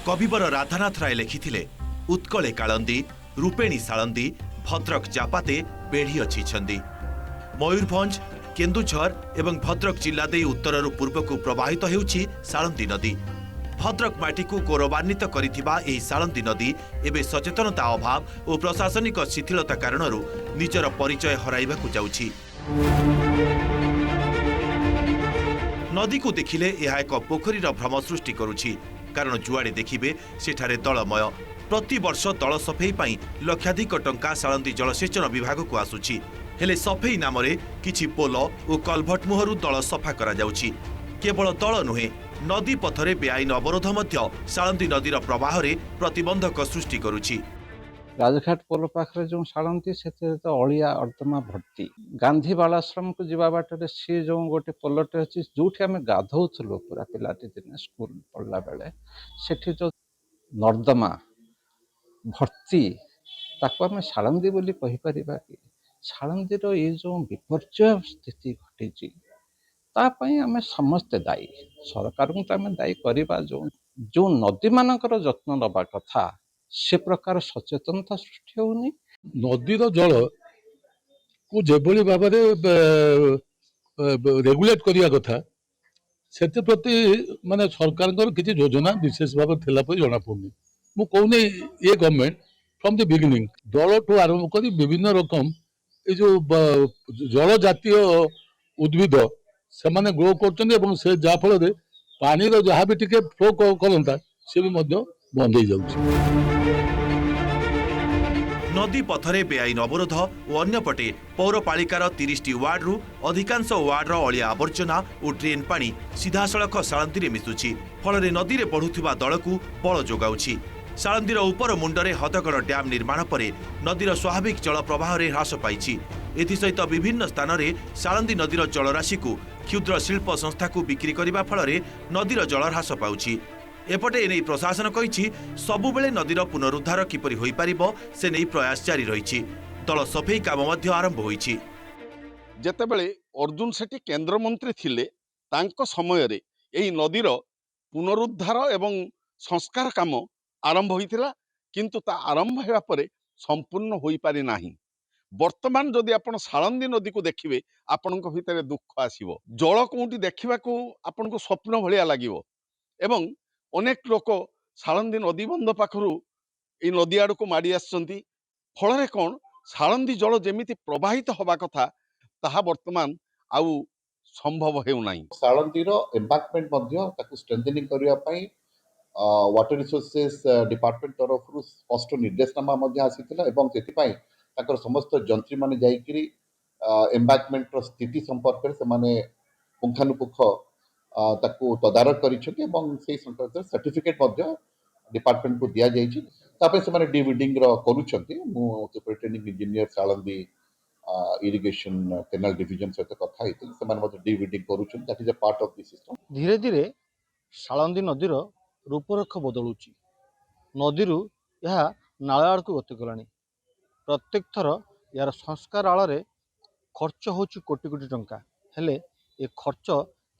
कविवर राधानाथ राय लिखिथिले उत्कले कालंदी रूपेणी साळंदी भद्रक चापाते बेढ़ी अच्छी मयूरभंज केन्दुझर एवं भद्रक जिला दे उत्तरରୁ पूर्वକୁ प्रवाहित हेउछि साळंदी नदी। भद्रक माटीकु गौरवान्वित करिथिबा एही साळंदी नदी एबे सचेतनता अभाव और प्रशासनिक शिथिलता कारणरू निजर परिचय हराइबाकु जाउछि। नदी को देखिले यह एक पोखरीर भ्रम सृष्टि करुछि, कारण जुआड़े देखिबे सेठारे दलमय। प्रति वर्ष दल सफेई पई लक्षाधिक टंका साळंदी जलसेचन विभाग को आसुछि, हेले सफेई नाम किछि पोल और कलभट मुहरु दल सफा करा जाउछि। केवल दल नुहे, नदी पथरे बेआईन अवरोध मध्य साळंदी नदीर प्रवाह रे प्रतिबंधक सृष्टि करुछि। राजघाट पोल पाखरे जो साळंती से तो अलिया अर्दमा भर्ती। गांधी बालाश्रम को जीवा बाटे सी जो गोटे पोलटे अच्छी जो आम गाधौलु पूरा पिलाटी दिन स्कूल पढ़ला बेले सेठी जो नर्दमा भर्ती ताको आम साळंदी बोली कहि परिबा कि साळंदीर ये जो विपर्य स्थिति घटी आम समस्ते दायी। सरकार को आम दायी करवा जो नदी मानकर जत्न नवा कथा से प्रकार सचेतनता सृष्टि होनी। नदीर जल को जेभली भाव रेगुलेट करिया कथा से प्रति माने सरकार किसी योजना विशेष भाव थिला परि जना पड़नी। मु कहूनी ये गवर्नमेंट फ्रॉम द बिगिनिंग दल ठू आरंभ कर विभिन्न रकम ये जो जल जातीय उद्भिद से माने ग्रो कर जहाँफल पानी जहाँ भी टिके फ्लो करता से भी बंद हो जाउछि। नदी पथरे बेआईन अवरोध और अन्यपटे पौरपालिकार 30टी वार्डरू अधिकांश वार्डर अलिया आवर्जना और ड्रेन पानी सीधासलख साळंदी मिशुछि, फल नदी में बढ़ुवा दलकू बल जोगाउछि। साळंदीर उपर मुंडरे हदगड़ डैम निर्माण पर नदीर स्वाभाविक जल प्रवाह रे ह्रास पाइछि। एथिसहित विभिन्न स्थान में साळंदी नदीर जलराशि को क्षुद्र शिल्प संस्था को बिक्री करने फल नदीर जल ह्रास पाउछि। एपटे एने प्रशासन कहिछि सबुबेले नदीर पुनरुद्धार किपरि होई पारिबो से नै प्रयास जारी रहिछि। दल सफेई काम मध्य आरंभ होइछि। जेतेबेले अर्जुन सेठी केंद्र मंत्री थिले तांको समय रे एही नदीर पुनरुद्धार एवं संस्कार काम आरंभ होइतिला, किंतु ता आरंभ हेबा परे संपूर्ण होई पारि नाही। वर्तमान जदि आपण साळंदी नदी को देखिबे आपनको भितरे दुख आसीबो। जल कोउटी देखिबाकू आपनको स्वप्न भलिया लागिबो एवं अनेक लोक साळंदी नदी बंध पाखरु ए नदी आड़ को माड़ी आसछंती। फल कौन साळंदी जल जेमिति प्रवाहित हवा कथा ताहा वर्तमान आउ संभव हेउ नाही। साळंदीर एम्बांकमेंट मध्य ताकू स्ट्रेंथनिंग करिया पई वाटर रिसोर्सेस डिपार्टमेंट तरफ स्पष्ट निर्देशनामा मध्य आसीतिला एवं सेति पई ताकर समस्त जंत्री माने जाईकरी एम्बांकमेंट रो स्थिति संपर्क रे से माने पुंखानुपुख ताकू तदारक करिछथि एवं सेही संपर्क सर्टिफिकेट मध्य डिपार्टमेंट को दिया जाइछि। तापर से माने डिविडिंग रो करूछथि। मु superintending engineer Salandi irrigation canal division सहित कथा होइतिल से माने मध्य डिविडिंग करूछथि। That is a part of the system. धीरे धीरे साळंदी नदीर रूपरेख बदलुची। नदीरू यह नाल आड़क गति कलानी। प्रत्येक थर यार संस्कार आड़ खर्च होची कोटी कोटी टंका, हेले ए खर्च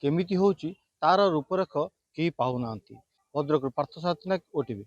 केमिति होची तार रूपरेख केही पाउनांती। भद्रक पार्थसारथी नायक, ओटीवी।